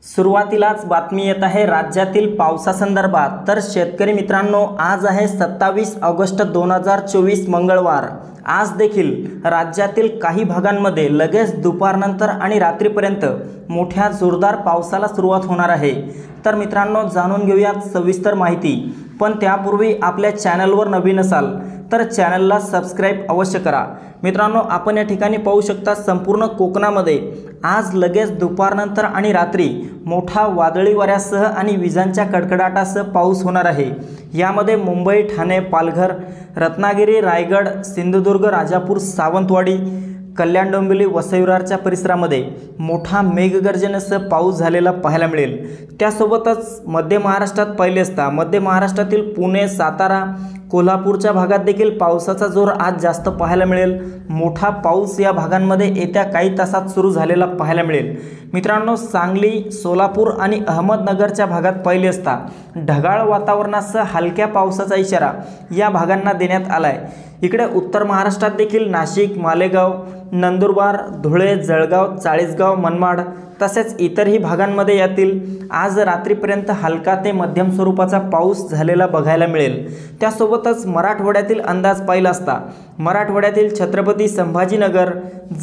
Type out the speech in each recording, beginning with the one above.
सुरुवातीलाच बातमी येत आहे राज्यातील पावसासंदर्भात। तर शेतकरी मित्रांनो, आज आहे 27 ऑगस्ट 2024 मंगळवार। आज देखील राज्यातील काही भागांमध्ये लगेच दुपारनंतर आणि रात्रीपर्यंत मोठ्या जोरदार पावसाला सुरुवात होणार आहे। तर मित्रांनो, जाणून घेऊयात सविस्तर माहिती। पण त्यापूर्वी आपल्या चॅनलवर नवीन असाल तर चॅनलला सबस्क्राइब अवश्य करा। मित्रांनो, आपण या ठिकाणी पाहू शकता संपूर्ण कोकणामध्ये आज लगेच दुपारनंतर आणि रात्री मोठा वादळी वाऱ्यासह आणि विजांच्या कडकडाटासह पाऊस होणार आहे। यामध्ये मुंबई, ठाणे, पालघर, रत्नागिरी, रायगड, सिंधुदुर्ग, राजापूर, सावंतवाडी, कल्याण, डोंबिवली, वसई विरारच्या परिसरामध्ये मोठा मेघगर्जनेसह पाऊस झालेला पाहायला मिळेल। त्यासोबतच मध्य महाराष्ट्रात पाहिले असता मध्य महाराष्ट्रातील पुणे, सातारा, कोल्हापूरच्या भागात देखील पावसाचा जोर आज जास्त पाहायला मिळेल। मोठा पाऊस या भागांमध्ये येत्या काही तासात सुरू झालेला पाहायला मिळेल। मित्रांनो, सांगली, सोलापूर आणि अहमदनगरच्या भागात पाहिले असता ढगाळ वातावरणासह हलक्या पावसाचा इशारा या भागांना देण्यात आलाय। इकडे उत्तर महाराष्ट्रात देखील नाशिक, मालेगाव, नंदुरबार, धुळे, जळगाव, चाळीसगाव, मनमाड तसेच इतरही भागांमध्ये यातील आज रात्रीपर्यंत हलका ते मध्यम स्वरूपाचा पाऊस झालेला बघायला मिळेल। त्यासोबतच मराठवाड्यातील अंदाज पाहिला असता मराठवाड्यातील छत्रपती संभाजीनगर,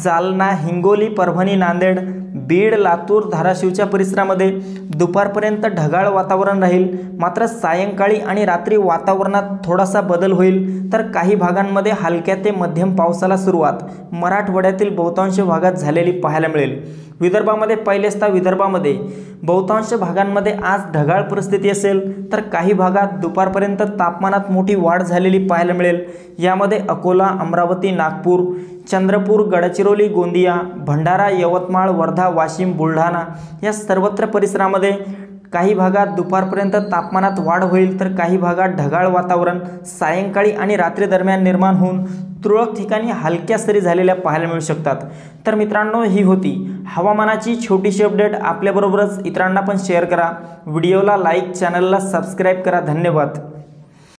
जालना, हिंगोली, परभणी, नांदेड, बीड, लातूर, धाराशिवच्या परिसरामध्ये दुपारपर्यंत ढगाळ वातावरण राहील। मात्र सायंकाळी आणि रात्री वातावरणात थोडासा बदल होईल। तर काही भागांमध्ये हलक्या ते मध्यम पावसाला सुरुवात मराठवाड्यातील बहुतांश भागात झालेली पाहायला मिळेल। विदर्भामध्ये पाहिले असता विदर्भामध्ये बहुतांश भागांमध्ये आज ढगाळ परिस्थिती असेल। तर काही भागात दुपारपर्यंत तापमानात मोठी वाढ झालेली पाहायला मिळेल। यामध्ये अकोला, अमरावती, नागपूर, चंद्रपूर, गडचिरोली, गोंदिया, भंडारा, यवतमाळ, वर्धा, वाशिम, बुलढाणा या सर्वत्र परिसरामध्ये काही भागात दुपारपर्यंत तापमानात वाढ होईल। तर काही भागात ढगाळ वातावरण सायंकाळी आणि रात्री दरम्यान निर्माण होऊन तुरळक ठिकाणी हलक्या सरी झालेल्या पाहायला मिळू शकतात। तर मित्रांनो, ही होती हवामानाची छोटीशी अपडेट। आपल्याबरोबरच इतरांना पण शेअर करा, व्हिडिओला लाईक, चॅनलला सबस्क्राइब करा। धन्यवाद।